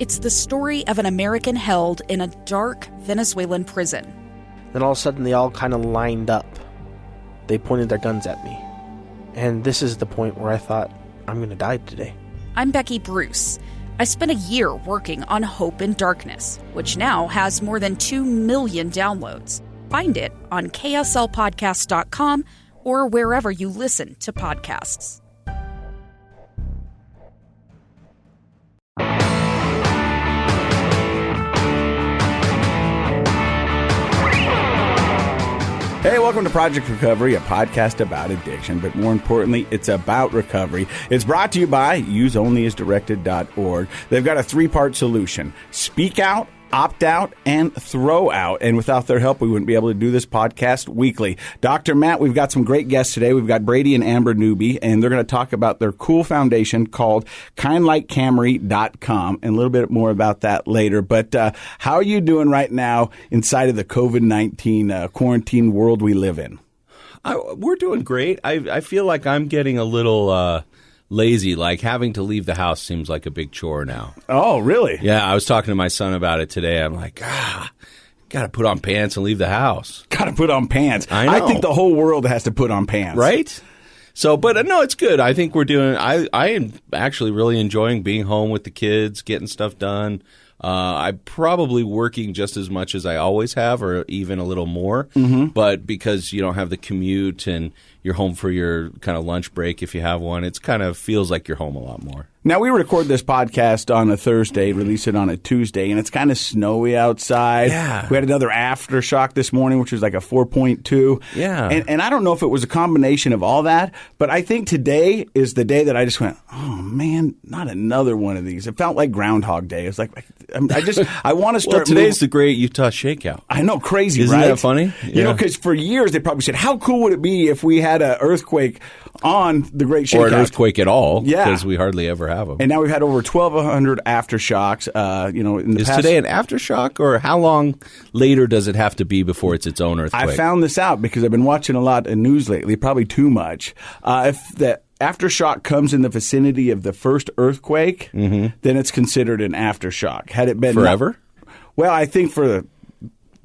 It's the story of an American held in a dark Venezuelan prison. Then all of a sudden, they all kind of lined up. They pointed their guns at me. And this is the point where I thought, I'm going to die today. I'm Becky Bruce. I spent a year working on Hope in Darkness, which now has more than 2 million downloads. Find it on kslpodcast.com or wherever you listen to podcasts. Hey, welcome to Project Recovery, a podcast about addiction, but more importantly, it's about recovery. It's brought to you by useonlyasdirected.org. They've got a 3-part solution: speak out, opt out, and throw out. And without their help, we wouldn't be able to do this podcast weekly. Dr. Matt, we've got some great guests today. We've got Brady and Amber Newby, and they're going to talk about their cool foundation called Kind Like Kamree.com, and a little bit more about that later. But how are you doing right now inside of the COVID-19 quarantine world we live in? We're doing great. I feel like I'm getting a little lazy, like having to leave the house seems like a big chore now. Oh, really? Yeah, I was talking to my son about it today. I'm like, got to put on pants and leave the house. Got to put on pants. I know. I think the whole world has to put on pants. Right? So, but no, it's good. I think we're doing, I am actually really enjoying being home with the kids, getting stuff done. I'm probably working just as much as I always have, or even a little more. Mm-hmm. But because you don't have the commute and you're home for your kind of lunch break if you have one, it's kind of feels like you're home a lot more. Now, we record this podcast on a Thursday, release it on a Tuesday, and it's kind of snowy outside. Yeah. We had another aftershock this morning, which was like a 4.2. Yeah. And I don't know if it was a combination of all that, but I think today is the day that I just went, oh, man, not another one of these. It felt like Groundhog Day. It's like, I want to start. Well, today's the Great Utah Shakeout. I know, crazy, Isn't right? that funny? Yeah. You know, because for years they probably said, how cool would it be if we had an earthquake on the Great Shakeout? Or an earthquake at all, yeah, because we hardly ever have them. And now we've had over 1,200 aftershocks. In the Is past, today an aftershock, or how long later does it have to be before it's its own earthquake? I found this out because I've been watching a lot of news lately, probably too much. If the aftershock comes in the vicinity of the first earthquake, then it's considered an aftershock. Had it been forever? Well, I think for the...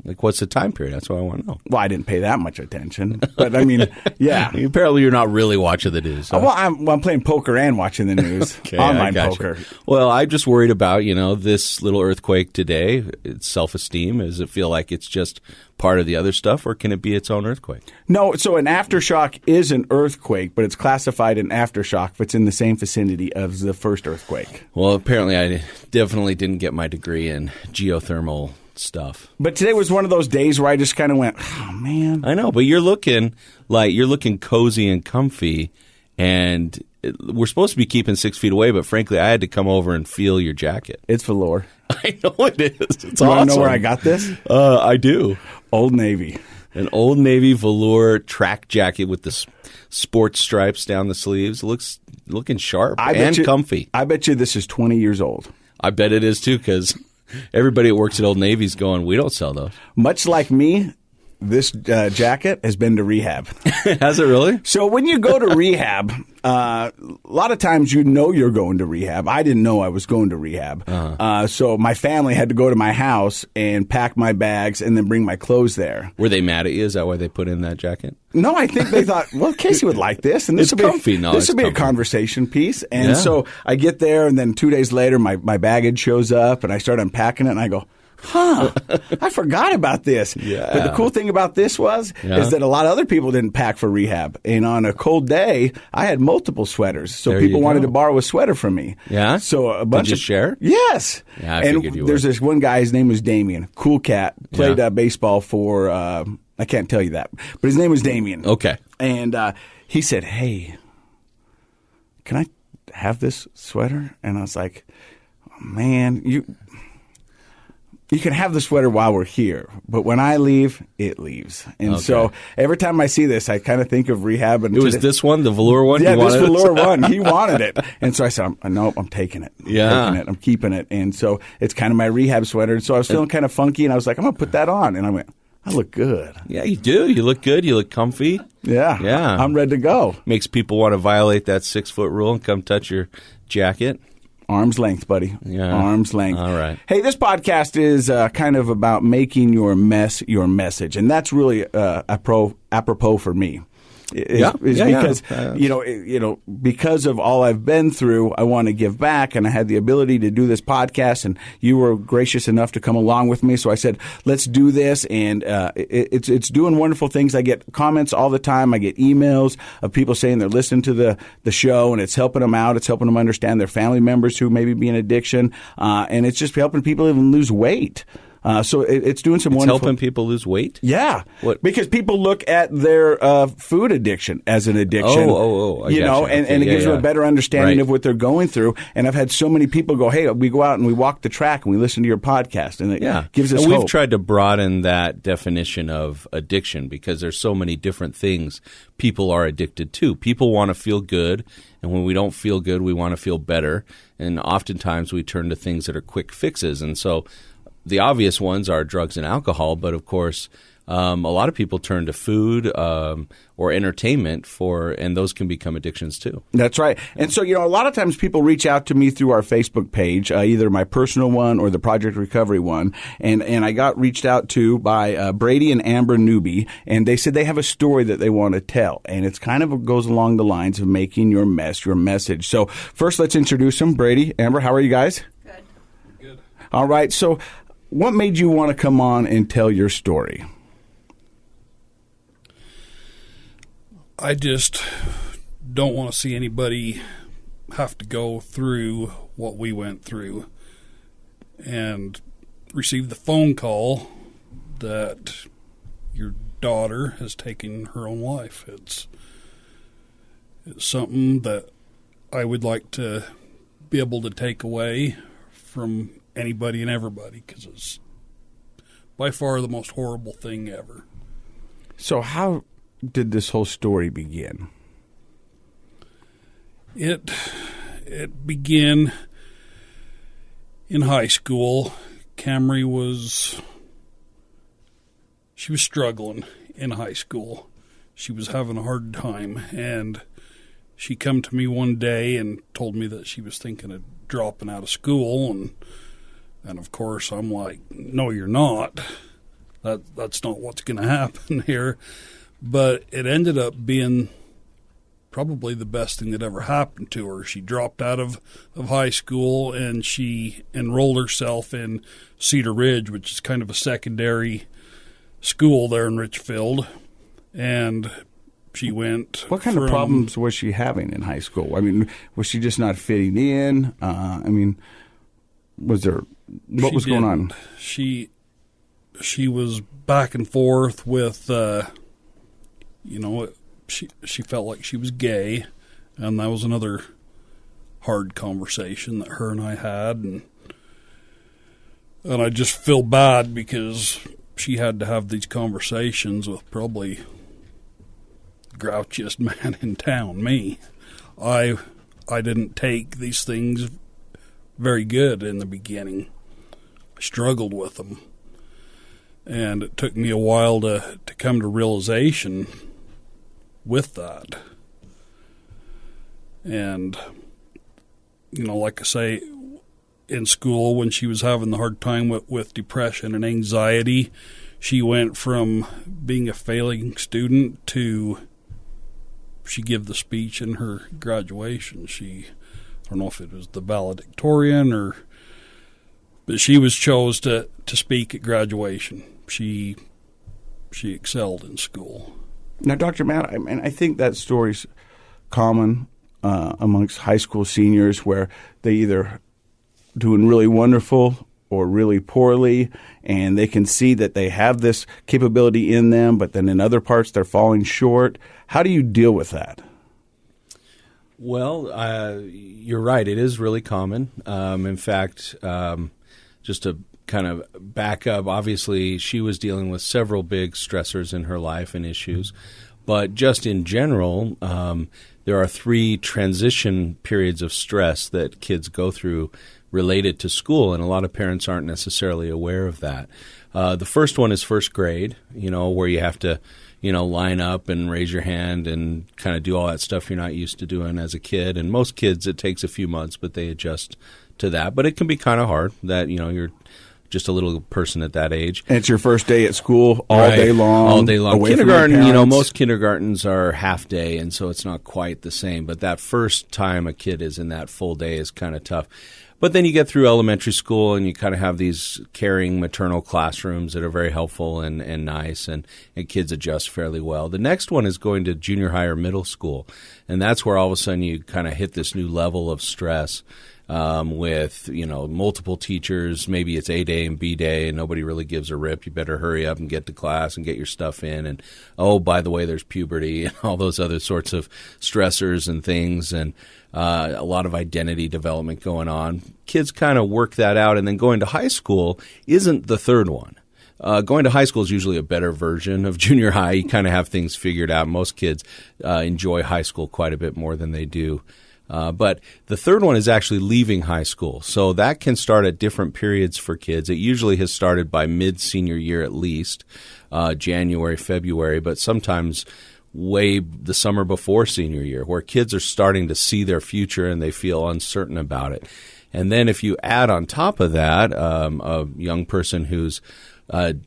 Like, what's the time period? That's what I want to know. Well, I didn't pay that much attention. But, I mean, yeah. Apparently, you're not really watching the news. Huh? Well, I'm playing poker and watching the news. Okay, online poker. Well, I'm just worried about, this little earthquake today, its self-esteem. Does it feel like it's just part of the other stuff, or can it be its own earthquake? No, so an aftershock is an earthquake, but it's classified an aftershock if it's in the same vicinity of the first earthquake. Well, apparently I definitely didn't get my degree in geothermal stuff. But today was one of those days where I just kind of went, oh, man. I know, but you're looking cozy and comfy, and we're supposed to be keeping 6 feet away, but frankly, I had to come over and feel your jacket. It's velour. I know it is. It's you awesome. Want to know where I got this? I do. Old Navy. An Old Navy velour track jacket with the sports stripes down the sleeves. Looking sharp and comfy. I bet you this is 20 years old. I bet it is, too, because everybody that works at Old Navy's going, we don't sell those. Much like me, this jacket has been to rehab. Has it really? So when you go to rehab, a lot of times you're going to rehab. I didn't know I was going to rehab. So my family had to go to my house and pack my bags and then bring my clothes there. Were they mad at you? Is that why they put in that jacket? No, I think they thought, well, Casey would like this. And this it's comfy. This would be a conversation piece. And so I get there, and then 2 days later, my baggage shows up, and I start unpacking it, and I go, I forgot about this. Yeah. But the cool thing about this is that a lot of other people didn't pack for rehab. And on a cold day, I had multiple sweaters. So there people wanted to borrow a sweater from me. Yeah? So a bunch Did you share? Yes. Yeah, I figured you would. There's this one guy, his name was Damien. Cool cat. Played baseball for, I can't tell you that. But his name was Damien. Okay. And he said, hey, can I have this sweater? And I was like, oh, man, you can have the sweater while we're here, but when I leave, it leaves. And so every time I see this, I kind of think of rehab. And it was this one, the velour one? Yeah, this velour one. He wanted it. And so I said, nope, I'm taking it. I'm keeping it. And so it's kind of my rehab sweater. And so I was feeling kind of funky, and I was like, I'm going to put that on. And I went, I look good. Yeah, you do. You look good. You look comfy. Yeah. I'm ready to go. Makes people want to violate that 6 foot rule and come touch your jacket. Arm's length, buddy. Yeah. Arm's length. All right. Hey, this podcast is kind of about making your mess your message, and that's really apropos for me. Because because of all I've been through, I want to give back, and I had the ability to do this podcast, and you were gracious enough to come along with me. So I said, let's do this, and it's doing wonderful things. I get comments all the time. I get emails of people saying they're listening to the show, and it's helping them out. It's helping them understand their family members who maybe be in addiction, and it's just helping people even lose weight. So it's doing some wonderful. It's helping people lose weight? Yeah. What? Because people look at their food addiction as an addiction. I you know, gotcha. and it gives them a better understanding Right. of what they're going through. And I've had so many people go, hey, we go out and we walk the track and we listen to your podcast. And it gives us and hope. we've tried to broaden that definition of addiction because there's so many different things people are addicted to. People want to feel good, and when we don't feel good, we want to feel better. And oftentimes we turn to things that are quick fixes. And so the obvious ones are drugs and alcohol, but of course, a lot of people turn to food or entertainment and those can become addictions too. That's right. And so, a lot of times people reach out to me through our Facebook page, either my personal one or the Project Recovery one. And I got reached out to by Brady and Amber Newby, and they said they have a story that they want to tell. And it's kind of goes along the lines of making your mess your message. So first, let's introduce them. Brady, Amber, how are you guys? Good. All right. So what made you want to come on and tell your story? I just don't want to see anybody have to go through what we went through and receive the phone call that your daughter has taken her own life. It's something that I would like to be able to take away from anybody and everybody, because it's by far the most horrible thing ever. So how did this whole story begin? It began in high school. Kamree was struggling in high school. She was having a hard time, and she come to me one day and told me that she was thinking of dropping out of school, and of course I'm like, no, you're not. That's not what's going to happen here. But it ended up being probably the best thing that ever happened to her. She dropped out of high school, and she enrolled herself in Cedar Ridge, which is kind of a secondary school there in Richfield. And she went. What kind of problems was she having in high school? I mean, was she just not fitting in? Was there what was going on? She was back and forth with. She felt like she was gay, and that was another hard conversation that her and I had, and I just feel bad because she had to have these conversations with probably the grouchiest man in town, me. I didn't take these things very good in the beginning. I struggled with them, and it took me a while to come to realization with that. And, like I say, in school, when she was having the hard time with depression and anxiety, she went from being a failing student to she gave the speech in her graduation. I don't know if it was the valedictorian but she was chose to speak at graduation. She excelled in school. Now, Dr. Matt, I think that story's common amongst high school seniors, where they either doing really wonderful or really poorly, and they can see that they have this capability in them, but then in other parts they're falling short. How do you deal with that? Well, you're right. It is really common. In fact, just to kind of back up, obviously she was dealing with several big stressors in her life and issues, but just in general, there are 3 transition periods of stress that kids go through related to school, and a lot of parents aren't necessarily aware of that. The first one is first grade, where you have to line up and raise your hand and kind of do all that stuff you're not used to doing as a kid. And most kids, it takes a few months, but they adjust to that. But it can be kind of hard that, you're just a little person at that age. And it's your first day at school all day long. All day long. Away from Kindergarten, your parents. most kindergartens are half day, and so it's not quite the same. But that first time a kid is in that full day is kind of tough. But then you get through elementary school and you kind of have these caring maternal classrooms that are very helpful and nice, and kids adjust fairly well. The next one is going to junior high or middle school, and that's where all of a sudden you kind of hit this new level of stress with, multiple teachers. Maybe it's A day and B day and nobody really gives a rip. You better hurry up and get to class and get your stuff in. And, oh, by the way, there's puberty and all those other sorts of stressors and things, and a lot of identity development going on. Kids kind of work that out, and then going to high school isn't the third one. Going to high school is usually a better version of junior high. You kind of have things figured out. Most kids enjoy high school quite a bit more than they do. But the third one is actually leaving high school. So that can start at different periods for kids. It usually has started by mid-senior year at least, January, February, but sometimes way the summer before senior year, where kids are starting to see their future and they feel uncertain about it. And then if you add on top of that a young person who's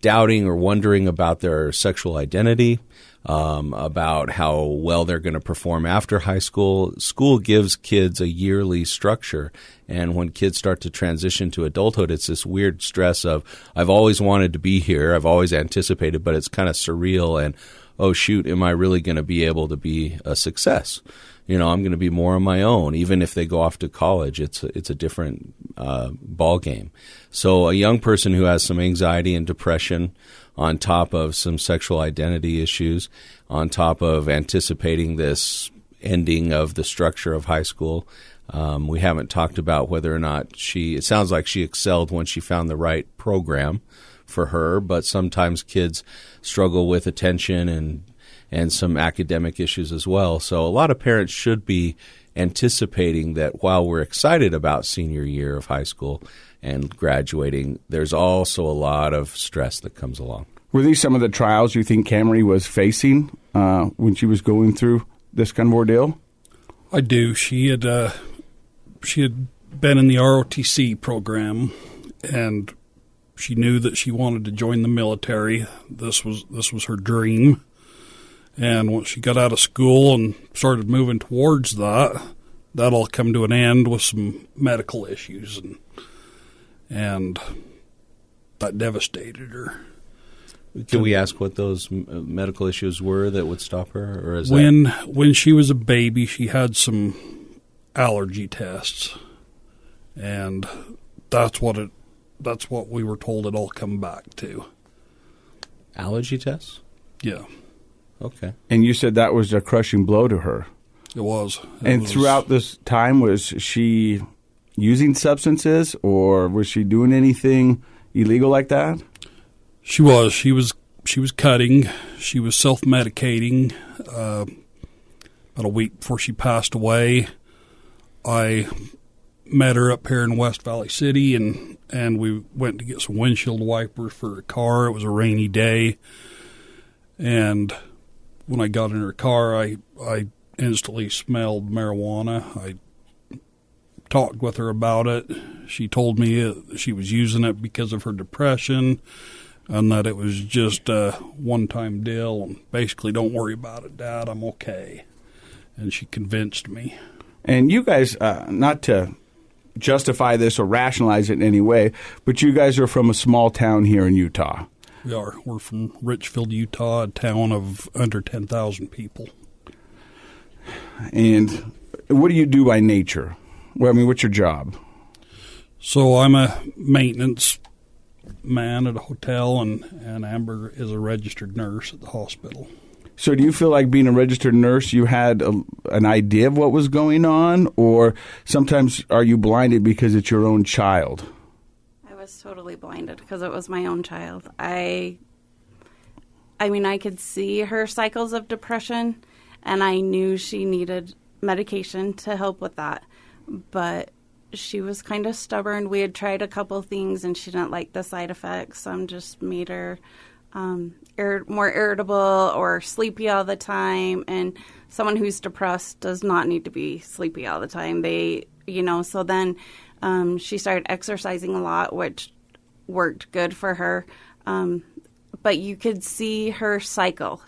doubting or wondering about their sexual identity, about how well they're going to perform after high school. School gives kids a yearly structure, and when kids start to transition to adulthood, it's this weird stress of, I've always wanted to be here, I've always anticipated, but it's kind of surreal, and, oh, shoot, am I really going to be able to be a success? I'm going to be more on my own. Even if they go off to college, it's a different ball game. So a young person who has some anxiety and depression, on top of some sexual identity issues, on top of anticipating this ending of the structure of high school. We haven't talked about whether or not it sounds like she excelled when she found the right program for her, but sometimes kids struggle with attention and some academic issues as well. So a lot of parents should be anticipating that while we're excited about senior year of high school and graduating, there's also a lot of stress that comes along. Were these some of the trials you think Kamree was facing when she was going through this kind of ordeal? I do. She had been in the ROTC program, and she knew that she wanted to join the military. This was her dream. And once she got out of school and started moving towards that all come to an end with some medical issues, and that devastated her. Can we ask what those medical issues were that would stop her? Or is when she was a baby, she had some allergy tests, and that's what we were told it all come back to. Allergy tests? Yeah. Okay. And you said that was a crushing blow to her. It was. Throughout this time, was she using substances, or was she doing anything illegal like that? She was. She was cutting. She was self-medicating. About a week before she passed away, I met her up here in West Valley City, and we went to get some windshield wipers for her car. It was a rainy day, and when I got in her car, I instantly smelled marijuana. I talked with her about it. She told me she was using it because of her depression, and that it was just a one-time deal, and basically, don't worry about it, Dad, I'm okay. And she convinced me. And you guys, not to justify this or rationalize it in any way, but you guys are from a small town here in Utah. We are. We're from Richfield, Utah, a town of under 10,000 people. And what do you do by nature? Well, I mean, what's your job? So I'm a maintenance man at a hotel, and Amber is a registered nurse at the hospital. So do you feel like being a registered nurse, you had an idea of what was going on, or sometimes are you blinded because it's your own child? I was totally blinded because it was my own child. I mean, I could see her cycles of depression, and I knew she needed medication to help with that. But she was kind of stubborn. We had tried a couple things, and she didn't like the side effects. So I just made her more irritable or sleepy all the time. And someone who's depressed does not need to be sleepy all the time. So then she started exercising a lot, which worked good for her. But you could see her cycle.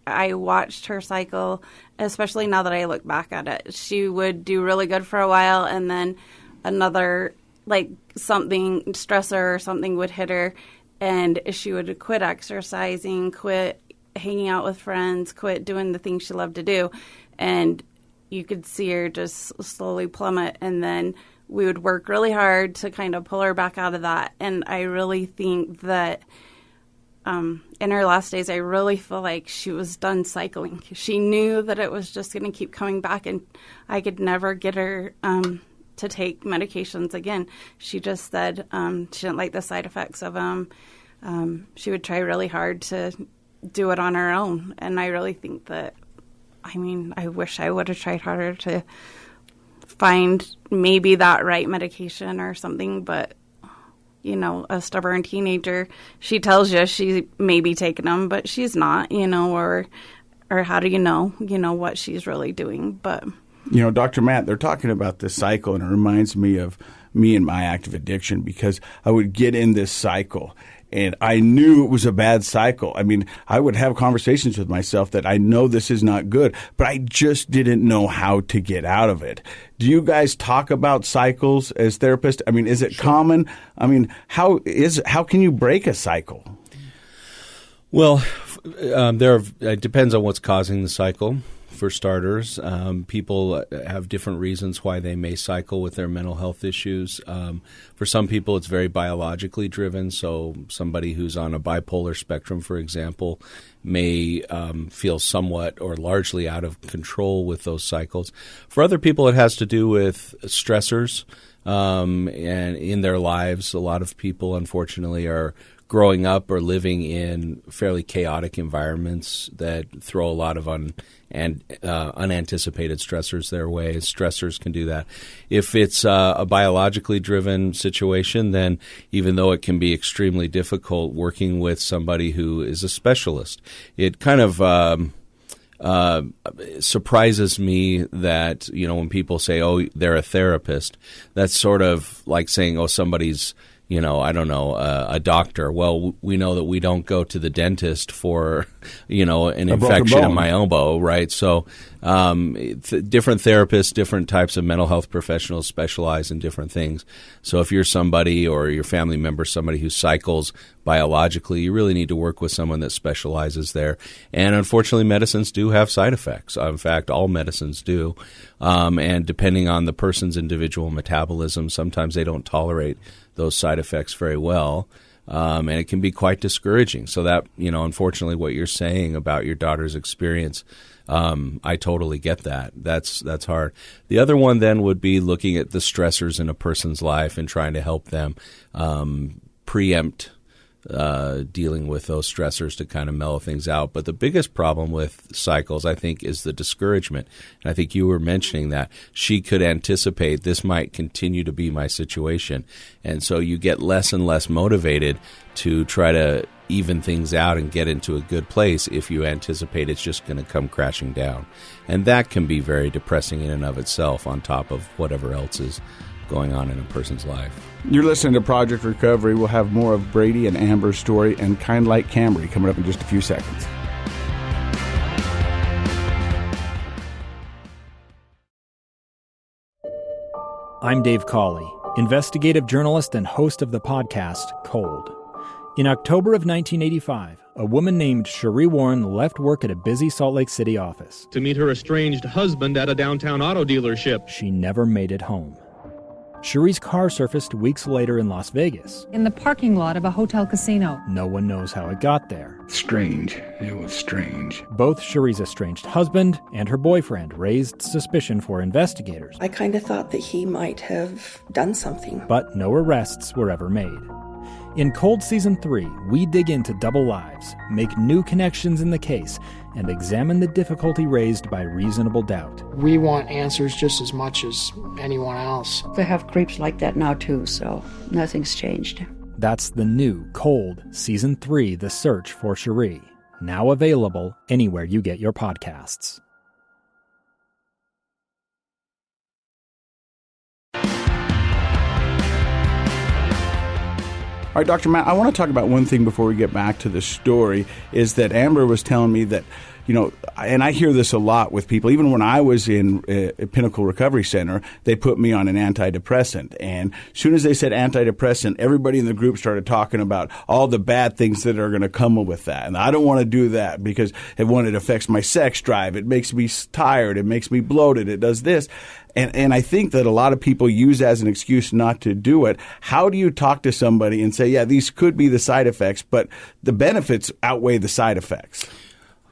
I watched her cycle, especially now that I look back at it. She would do really good for a while, and then another, stressor or something would hit her, and she would quit exercising, quit hanging out with friends, quit doing the things she loved to do. And you could see her just slowly plummet, and then we would work really hard to kind of pull her back out of that. And I really think that in her last days, I really feel like she was done cycling. She knew that it was just going to keep coming back, and I could never get her to take medications again. She just said she didn't like the side effects of them. She would try really hard to do it on her own, and I really think that, I wish I would have tried harder to find maybe that right medication or something, but a stubborn teenager, she tells you she may be taking them, but she's not, or how do you know what she's really doing? But Dr. Matt, they're talking about this cycle, and it reminds me of me and my active addiction, because I would get in this cycle, and I knew it was a bad cycle. I would have conversations with myself that I know this is not good, but I just didn't know how to get out of it. Do you guys talk about cycles as therapists? Is it common? How can you break a cycle? Well, it depends on what's causing the cycle. For starters, people have different reasons why they may cycle with their mental health issues. For some people, it's very biologically driven. So somebody who's on a bipolar spectrum, for example, may feel somewhat or largely out of control with those cycles. For other people, it has to do with stressors and in their lives. A lot of people, unfortunately, are growing up or living in fairly chaotic environments that throw a lot of unanticipated stressors their way. Stressors can do that. If it's a biologically driven situation, then even though it can be extremely difficult working with somebody who is a specialist, it kind of surprises me that, when people say, oh, they're a therapist, that's sort of like saying, oh, somebody's a doctor. Well, we know that we don't go to the dentist for, an infection in my elbow, right? So different therapists, different types of mental health professionals specialize in different things. So if you're somebody or your family member, somebody who cycles biologically, you really need to work with someone that specializes there. And unfortunately, medicines do have side effects. In fact, all medicines do. And depending on the person's individual metabolism, sometimes they don't tolerate those side effects very well, and it can be quite discouraging. So that, unfortunately, what you're saying about your daughter's experience, I totally get that. That's hard. The other one then would be looking at the stressors in a person's life and trying to help them preempt dealing with those stressors to kind of mellow things out. But the biggest problem with cycles, I think, is the discouragement. And I think you were mentioning that. She could anticipate this might continue to be my situation. And so you get less and less motivated to try to even things out and get into a good place if you anticipate it's just going to come crashing down. And that can be very depressing in and of itself, on top of whatever else is going on in a person's life. You're listening to Project Recovery. We'll have more of Brady and Amber's story and Kind Like Kamree coming up in just a few seconds. I'm Dave Cawley, investigative journalist and host of the podcast Cold. In October of 1985, a woman named Cherie Warren left work at a busy Salt Lake City office to meet her estranged husband at a downtown auto dealership. She never made it home. Cherie's car surfaced weeks later in Las Vegas. In the parking lot of a hotel casino. No one knows how it got there. Strange. It was strange. Both Cherie's estranged husband and her boyfriend raised suspicion for investigators. I kind of thought that he might have done something. But no arrests were ever made. In Cold Season 3, we dig into double lives, make new connections in the case, and examine the difficulty raised by reasonable doubt. We want answers just as much as anyone else. They have creeps like that now too, so nothing's changed. That's the new Cold Season 3, The Search for Cherie, now available anywhere you get your podcasts. All right, Dr. Matt, I want to talk about one thing before we get back to the story, is that Amber was telling me that, and I hear this a lot with people. Even when I was in Pinnacle Recovery Center, they put me on an antidepressant. And as soon as they said antidepressant, everybody in the group started talking about all the bad things that are going to come with that. And I don't want to do that because it affects my sex drive. It makes me tired. It makes me bloated. It does this. And I think that a lot of people use as an excuse not to do it. How do you talk to somebody and say, yeah, these could be the side effects, but the benefits outweigh the side effects?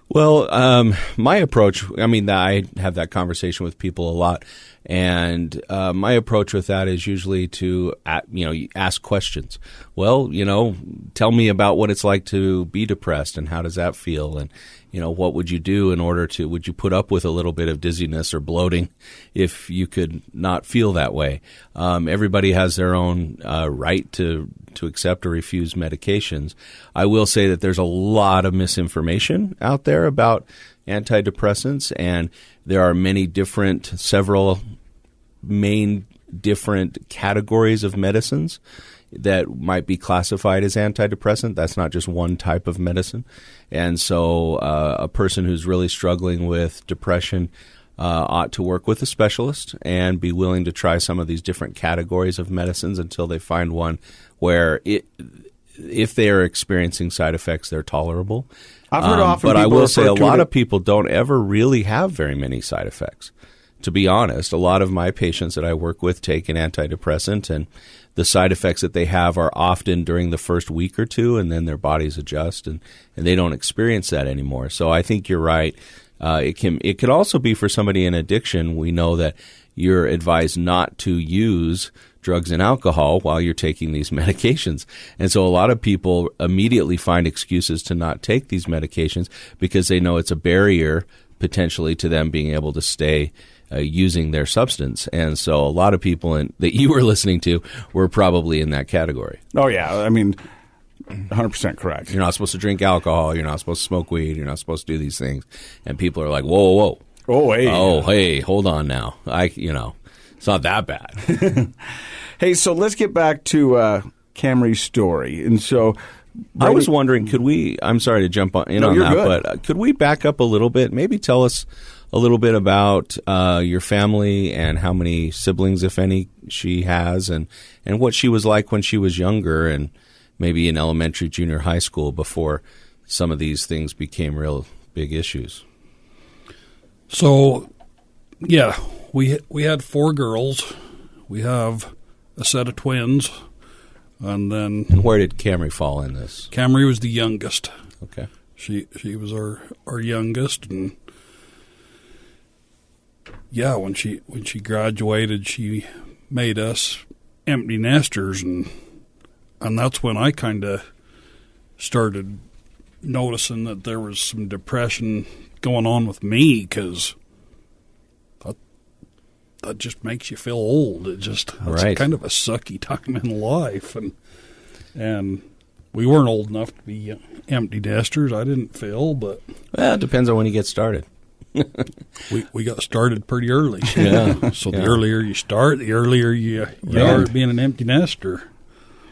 Well, my approach, I have that conversation with people a lot. And my approach with that is usually to, ask questions. Well, tell me about what it's like to be depressed and how does that feel? And, what would you do would you put up with a little bit of dizziness or bloating if you could not feel that way? Everybody has their own right to accept or refuse medications. I will say that there's a lot of misinformation out there about antidepressants, and there are several main different categories of medicines that might be classified as antidepressant. That's not just one type of medicine. And so a person who's really struggling with depression ought to work with a specialist and be willing to try some of these different categories of medicines until they find one where if they are experiencing side effects, they're tolerable. I've heard often, but I will say a lot of people don't ever really have very many side effects. To be honest, a lot of my patients that I work with take an antidepressant, and the side effects that they have are often during the first week or two, and then their bodies adjust, and they don't experience that anymore. So I think you're right. It could also be for somebody in addiction. We know that you're advised not to use drugs and alcohol while you're taking these medications. And so a lot of people immediately find excuses to not take these medications because they know it's a barrier potentially to them being able to stay using their substance. And so a lot of people that you were listening to were probably in that category. Oh, yeah. 100% correct. You're not supposed to drink alcohol. You're not supposed to smoke weed. You're not supposed to do these things. And people are like, whoa, whoa. Oh, hey. Oh, hey, hold on now. It's not that bad. Hey, so let's get back to Kamree's story. And so I was wondering, I'm sorry to jump in on that, good. But could we back up a little bit? Maybe tell us a little bit about your family and how many siblings, if any, she has, and what she was like when she was younger and maybe in elementary, junior high school before some of these things became real big issues. So, yeah, we had 4 girls. We have a set of twins, and then... And where did Kamree fall in this? Kamree was the youngest. Okay. She was our youngest, and yeah, when she graduated, she made us empty nesters, and that's when I kind of started noticing that there was some depression going on with me, because that just makes you feel old. It's kind of a sucky time in life, and we weren't old enough to be empty nesters. I didn't feel, but well, it depends on when you get started. we got started pretty early. Yeah. So the earlier you start, the earlier you are being an empty nester.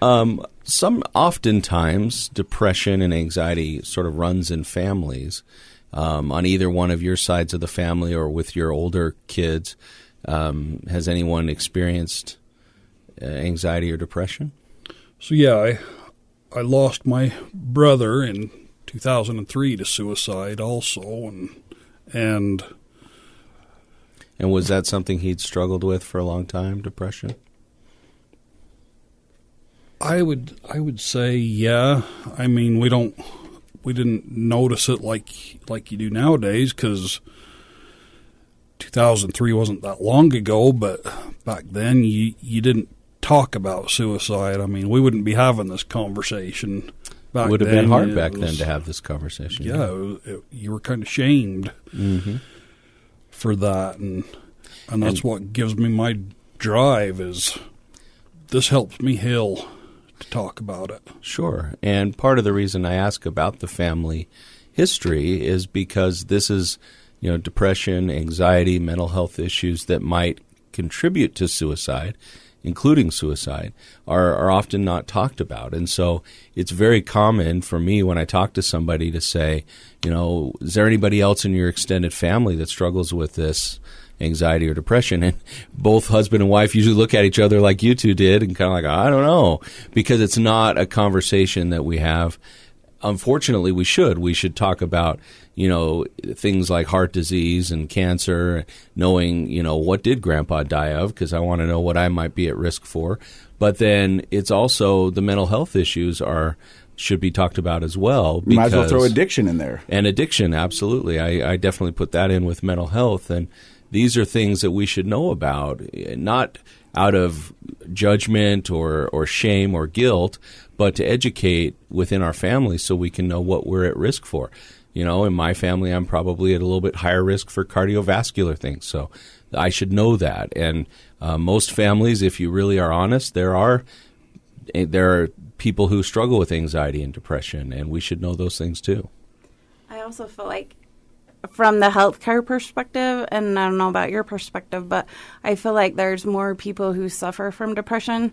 Oftentimes depression and anxiety sort of runs in families, on either one of your sides of the family or with your older kids. Has anyone experienced anxiety or depression? So yeah, I lost my brother in 2003 to suicide also, and was that something he'd struggled with for a long time, depression? I would say yeah. I mean, we didn't notice it like you do nowadays, because 2003 wasn't that long ago, but back then you didn't talk about suicide. I mean, we wouldn't be having this conversation back then. It would have been hard back then to have this conversation. Yeah, you were kind of shamed for that, and that's what gives me my drive. Is this helps me heal to talk about it. Sure. And part of the reason I ask about the family history is because this is, depression, anxiety, mental health issues that might contribute to suicide, including suicide, are often not talked about. And so it's very common for me when I talk to somebody to say, is there anybody else in your extended family that struggles with this anxiety or depression? And both husband and wife usually look at each other like you two did and kind of like, I don't know, because it's not a conversation that we have. Unfortunately, we should talk about, things like heart disease and cancer, knowing, what did grandpa die of, because I want to know what I might be at risk for. But then it's also the mental health issues should be talked about as well. Might as well throw addiction in there. And addiction, absolutely. I definitely put that in with mental health. And these are things that we should know about, not out of judgment or shame or guilt, but to educate within our family so we can know what we're at risk for. In my family, I'm probably at a little bit higher risk for cardiovascular things, so I should know that. And most families, if you really are honest, there are people who struggle with anxiety and depression, and we should know those things too. I also feel like from the healthcare perspective, and I don't know about your perspective, but I feel like there's more people who suffer from depression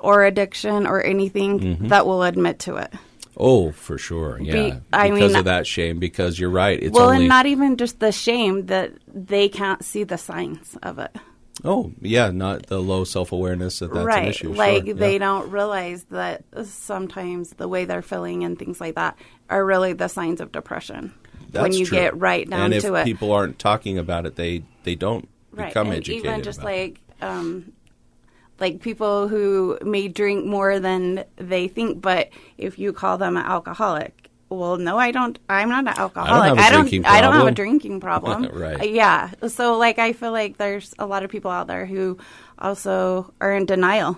or addiction or anything that will admit to it. Oh, for sure, yeah. Because of that shame, because you're right. It's and not even just the shame, that they can't see the signs of it. Oh, yeah, not the low self-awareness that's right. an issue. Like, sure. They don't realize that sometimes the way they're feeling and things like that are really the signs of depression. That's when you true. get right down to it. And if people aren't talking about it, they don't become and educated even just about it. Like people who may drink more than they think, but if you call them an alcoholic, well, no, I don't. I'm not an alcoholic. I don't have a drinking problem. Right. Yeah. So, I feel like there's a lot of people out there who also are in denial.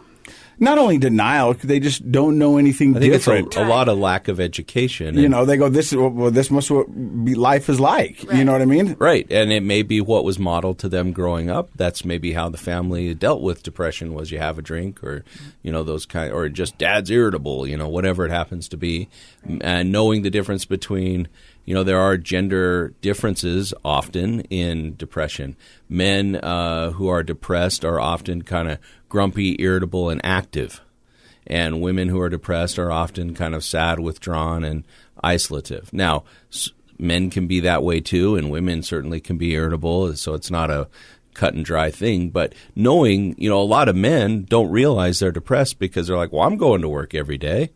Not only denial, they just don't know anything different. It's a lot of lack of education. They go, this must be life is like. Right. You know what I mean? Right. And it may be what was modeled to them growing up. That's maybe how the family dealt with depression, was you have a drink or, those kind, or just dad's irritable, whatever it happens to be. And knowing the difference between, there are gender differences often in depression. Men who are depressed are often kind of grumpy, irritable, and active. And women who are depressed are often kind of sad, withdrawn, and isolative. Now, men can be that way too, and women certainly can be irritable, so it's not a cut and dry thing. But knowing, a lot of men don't realize they're depressed because they're like, well, I'm going to work every day.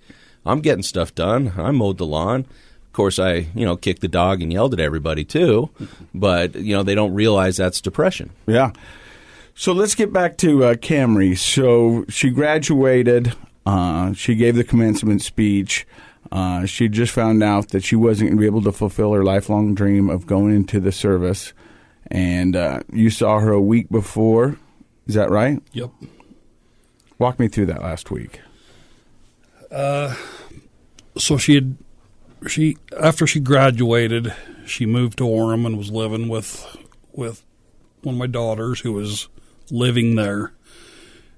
I'm getting stuff done. I mowed the lawn. Of course, I, kicked the dog and yelled at everybody too. But, they don't realize that's depression. Yeah. So let's get back to Kamree. So she graduated. She gave the commencement speech. She just found out that she wasn't going to be able to fulfill her lifelong dream of going into the service. And you saw her a week before. Is that right? Yep. Walk me through that last week. So after she graduated, she moved to Orem and was living with one of my daughters who was living there.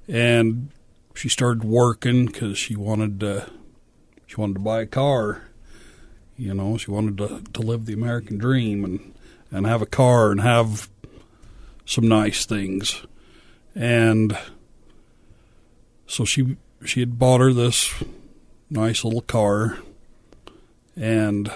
And she started working because she wanted to buy a car. She wanted to live the American dream and have a car and have some nice things. And so she had bought her this nice little car, and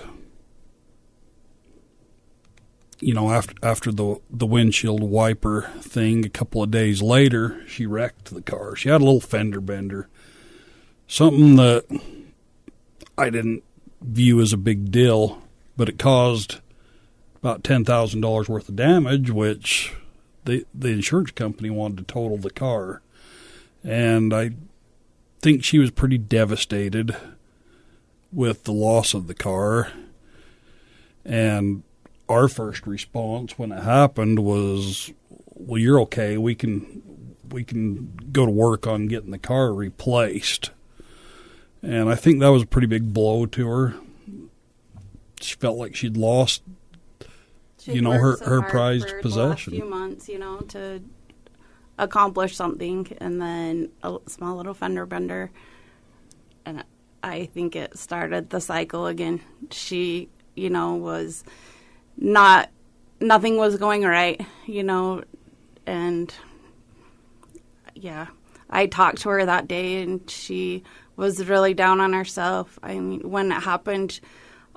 after the windshield wiper thing, a couple of days later, she wrecked the car. She had a little fender bender, something that I didn't view as a big deal, but it caused about $10,000 worth of damage, which the insurance company wanted to total the car. And I think she was pretty devastated with the loss of the car. And our first response when it happened was, well, you're okay. We can go to work on getting the car replaced. And I think that was a pretty big blow to her. She felt like she'd lost, her prized possession. The last few months, to accomplish something, and then a small little fender bender And I think it started the cycle again. She, was nothing was going right, and yeah, I talked to her that day, and she was really down on herself. I mean, when it happened,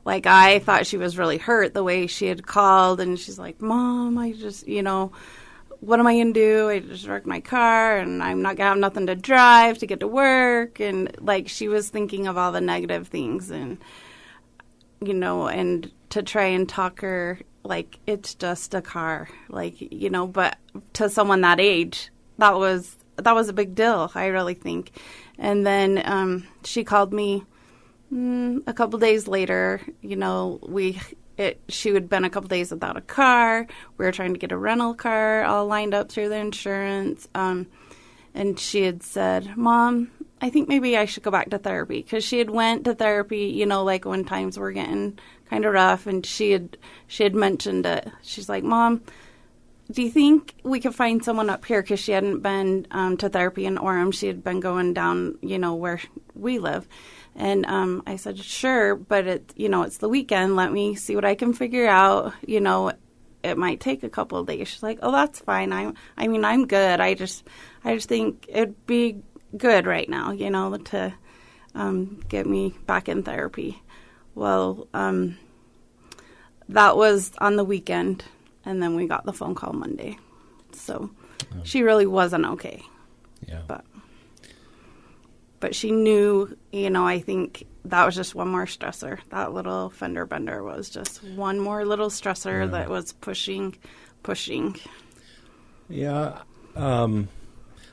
I thought she was really hurt the way she had called, and she's like, Mom, I just, what am I going to do? I just wrecked my car, and I'm not going to have nothing to drive to get to work. And, she was thinking of all the negative things, and, and to try and talk her, it's just a car, but to someone that age, that was a big deal, I really think. And then she called me a couple days later. She had been a couple days without a car. We were trying to get a rental car all lined up through the insurance. And she had said, Mom, I think maybe I should go back to therapy, because she had went to therapy, when times were getting kind of rough, and she had mentioned it. She's like, Mom, do you think we could find someone up here? Because she hadn't been to therapy in Orem. She had been going down, where we live. And I said, sure, but it's the weekend. Let me see what I can figure out. It might take a couple of days. She's like, oh, that's fine. I'm good. I just think it'd be good right now, to get me back in therapy. Well, that was on the weekend, and then we got the phone call Monday. So she really wasn't okay. Yeah. But she knew, I think that was just one more stressor. That little fender bender was just one more little stressor that was pushing. Yeah.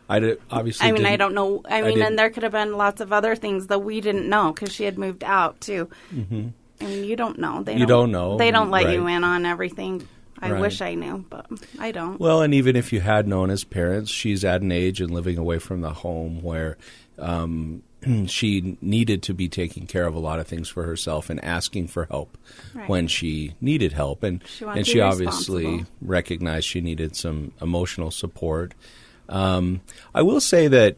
Obviously. I don't know. And there could have been lots of other things that we didn't know, because she had moved out too. Mm-hmm. You don't know. They don't know. They don't let you in on everything. I wish I knew, but I don't. Well, and even if you had known as parents, she's at an age and living away from the home where she needed to be taking care of a lot of things for herself and asking for help when she needed help. And she obviously recognized she needed some emotional support. I will say that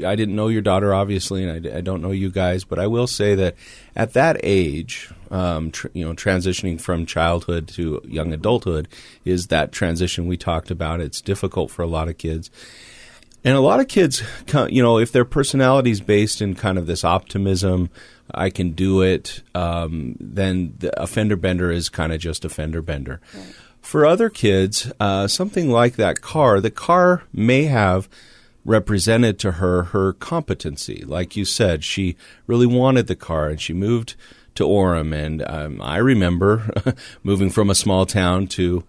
I didn't know your daughter, obviously, and I don't know you guys, but I will say that at that age, transitioning from childhood to young adulthood is that transition we talked about. It's difficult for a lot of kids. And a lot of kids, if their personality is based in kind of this optimism, I can do it, then a fender bender is kind of just a fender bender. Right. For other kids, something like that car, the car may have represented to her competency. Like you said, she really wanted the car, and she moved to Orem. And I remember moving from a small town to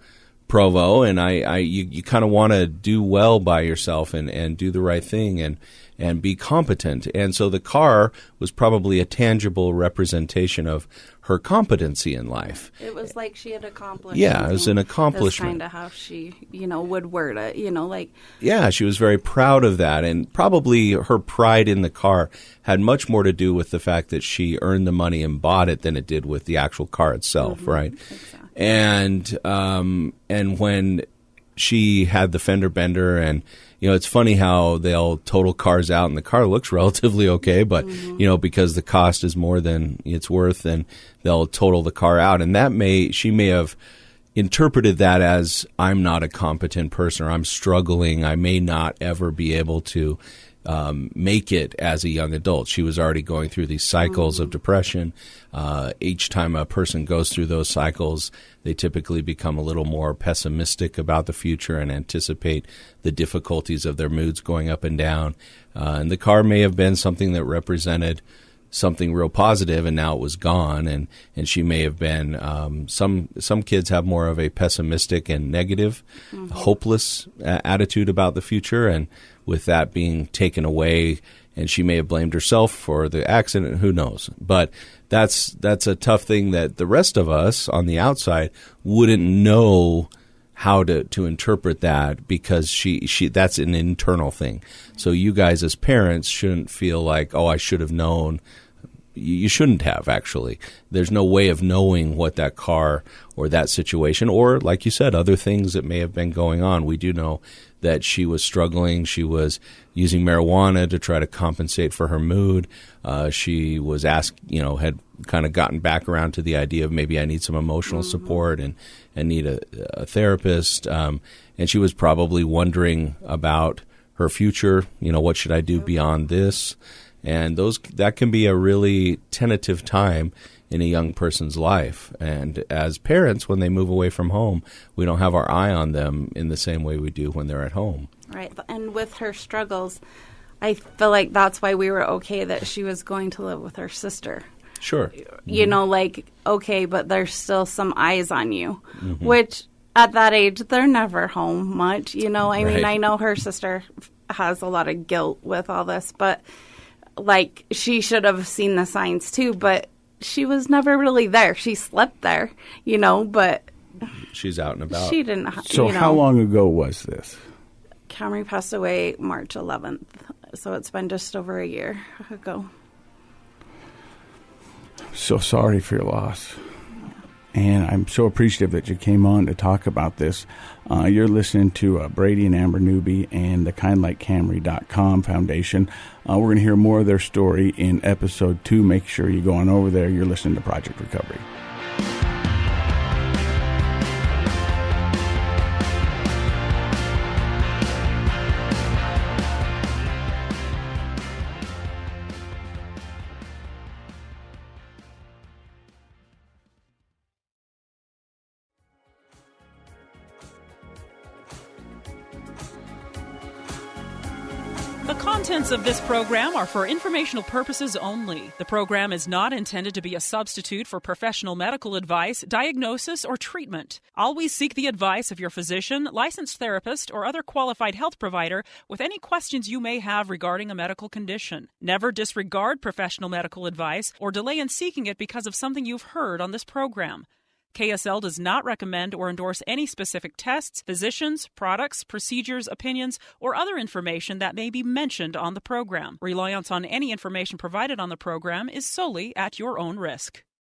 Provo, and you kind of want to do well by yourself and do the right thing and be competent. And so the car was probably a tangible representation of her competency in life. It was like she had accomplished. Yeah, it was an accomplishment. That's kind of how she, would word it, Yeah, she was very proud of that, and probably her pride in the car had much more to do with the fact that she earned the money and bought it than it did with the actual car itself, right? Exactly. And when she had the fender bender, and it's funny how they'll total cars out and the car looks relatively okay, but because the cost is more than it's worth, then they'll total the car out, and she may have interpreted that as, I'm not a competent person, or I'm struggling, I may not ever be able to make it as a young adult. She was already going through these cycles of depression. Each time a person goes through those cycles, they typically become a little more pessimistic about the future and anticipate the difficulties of their moods going up and down. And the car may have been something that represented something real positive, and now it was gone. And she may have been some kids have more of a pessimistic and negative, hopeless attitude about the future, and with that being taken away, and she may have blamed herself for the accident, who knows. But that's a tough thing that the rest of us on the outside wouldn't know how to interpret that, because she that's an internal thing. So you guys as parents shouldn't feel like, oh, I should have known. You shouldn't have, actually. There's no way of knowing what that car or that situation, or like you said, other things that may have been going on. We do know that she was struggling. She was using marijuana to try to compensate for her mood. She was asked, had kind of gotten back around to the idea of maybe I need some emotional support and need a therapist. And she was probably wondering about her future. What should I do beyond this? And that can be a really tentative time in a young person's life. And as parents, when they move away from home, we don't have our eye on them in the same way we do when they're at home. Right. And with her struggles, I feel like that's why we were okay that she was going to live with her sister. Sure. Okay, but there's still some eyes on you, which at that age, they're never home much. I mean, I know her sister has a lot of guilt with all this, but she should have seen the signs too, but she was never really there. She slept there, but she's out and about. She didn't. So how long ago was this? Kamree passed away March 11th, so it's been just over a year ago. So sorry for your loss. And I'm so appreciative that you came on to talk about this. You're listening to Brady and Amber Newby and the Kind Like Kamree.com Foundation. We're going to hear more of their story in episode 2. Make sure you go on over there. You're listening to Project Recovery. The contents of this program are for informational purposes only. The program is not intended to be a substitute for professional medical advice, diagnosis, or treatment. Always seek the advice of your physician, licensed therapist, or other qualified health provider with any questions you may have regarding a medical condition. Never disregard professional medical advice or delay in seeking it because of something you've heard on this program. KSL does not recommend or endorse any specific tests, physicians, products, procedures, opinions, or other information that may be mentioned on the program. Reliance on any information provided on the program is solely at your own risk.